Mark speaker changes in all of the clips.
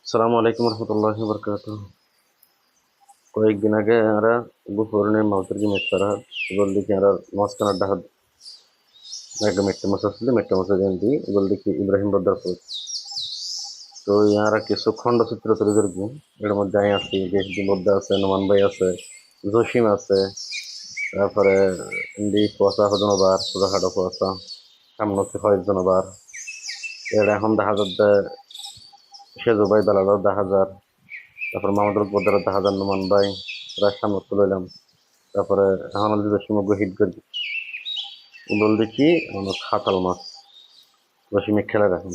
Speaker 1: আসসালামু আলাইকুম রহমতুল্লাহি বরকাতুহ। কয়েকদিন আগে আমরা দুপুরে মাউতের মেট্টারা বললি কি আমরা মাছ কানার ডাহাত একটা মেট্টা মাছ আসলে মেট্টা মাছ জানতি বললি কি ইব্রাহিম বদ্দারপুর। তো ইয়ারা কিছু খণ্ডচিত্র তৈরি করবি। এর মধ্যে আমি আছি, দেশদি মধ্যে আছে, নোমান ভাই আছে, জসিম আছে, তারপরে ইন্দি কুয়াশা হজনবার ছোটখাটো কুয়াশা সামনে হচ্ছে কয়েকজনবার। এর এখন দেখা যাচ্ছে সেজু ভাই বেলালো 10,000, তারপর মাহমুদুল বদ্দার 10,000, নোমান ভাই প্রায় সামনে তুলাইলাম। তারপরে এখন যদি দশমিক হিট করি বল দেখি আমার খাতাল মাছ দশমিক খেলে রাখুন,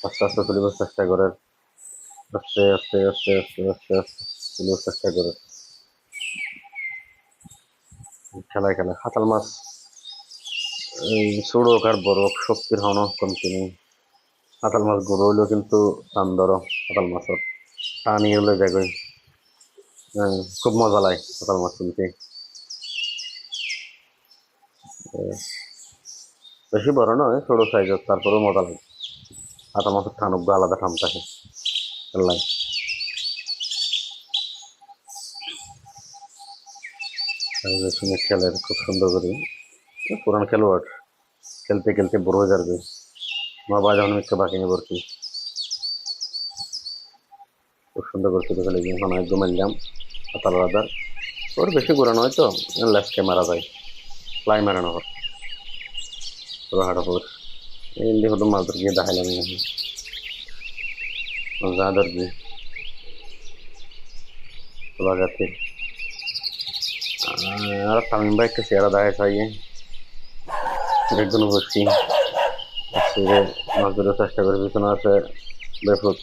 Speaker 1: আস্তে আস্তে তুলিবার চেষ্টা করে, আস্তে আস্তে আস্তে আস্তে আস্তে আস্তে তুলিবার চেষ্টা করে খেলায় খেলায় খাতাল মাছ। এই ছোট হোক আর বড় হোক শক্তির হন কমতি নেই। খাতাল মাছ গরু হইলেও কিন্তু টান ধরো খাতাল মাছের টানি হলে দেখো। খুব মজা লাগে খাতাল মাছ তুলতে। বেশি বড় নয়, ছোট সাইজের, তারপরেও মজা লাগে। খাতাল মাছের টানুক আলাদা টান থাকে খেলায়। খেলের খুব সুন্দর করে পুরান খেলোয়াড়, খেলতে খেলতে বড় হয়ে যাবে। বাবা যখন একটু বাকি নিয়ে ভর্তি খুব সুন্দর করে শুরু খেলে এখন একদম মারলাম হাতাল রাদার। ওর বেশি ঘোরা নয় তো, লেফটে মারা যায়, ফ্লাই মারানো হোক পুরো হাঁটা পর এই হতো মাছ ধর গিয়ে দেখাইলাম যা ধরবি লাগাতে। আর তামিম ভাই একটা চেহারা দেখায় চাইয়ে একজন বসছি মাছ ধরার চেষ্টা করে, পিছনে আছে বেফুট।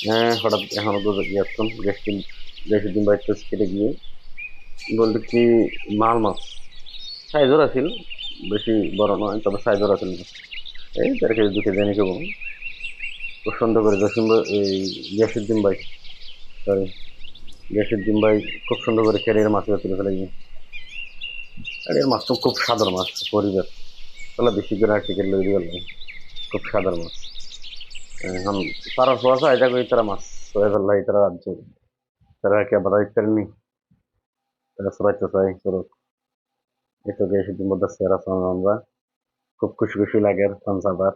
Speaker 1: হ্যাঁ হঠাৎ এখনো তো গিয়েছিলাম বেশি দিন বাইতে কেটে গিয়ে বলতে কি মাল মাছ সাইজর আছিল, বেশি বড় নয় তবে সাইজর আছিল না। এই 1.5 কেজি 2 কেজি এনে কেবল খুব সুন্দর করে জসিম এই গিয়াসুদ্দিন ভাই, সরি গিয়াসুদ্দিন ভাই খুব সুন্দর করে ক্যারিয়ার মাছ তুলে ফেলে গিয়ে। আর এর মাছটা খুব সাদর মাছ পরিবেশ, তাহলে বেশি করে টিকিট লই দিয়ে গেল। খুব সাদর মাছ এখন তারা শোয়া এটা করি তারা মাছ হয়ে ফেললা তারা রাজ্য, তারা কে বাধা দিতে পারেনি, তারা সরাইতে চাই করুক। এই তো গিয়াসুদ্দিন মধ্যে সেরা আমরা খুব খুশি খুশি লাগে পাঞ্জাবার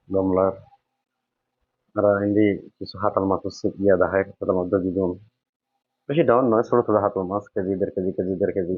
Speaker 1: গমলার। আর এমনি কিছু হাতাল মাছ হচ্ছে ইয়া দেখায় তাদের মধ্যে দিদুন বেশি ডাউন নয়, ছোট ছোট হাতাল মাছ কেজি 1.5 কেজি কেজি 1.5 কেজি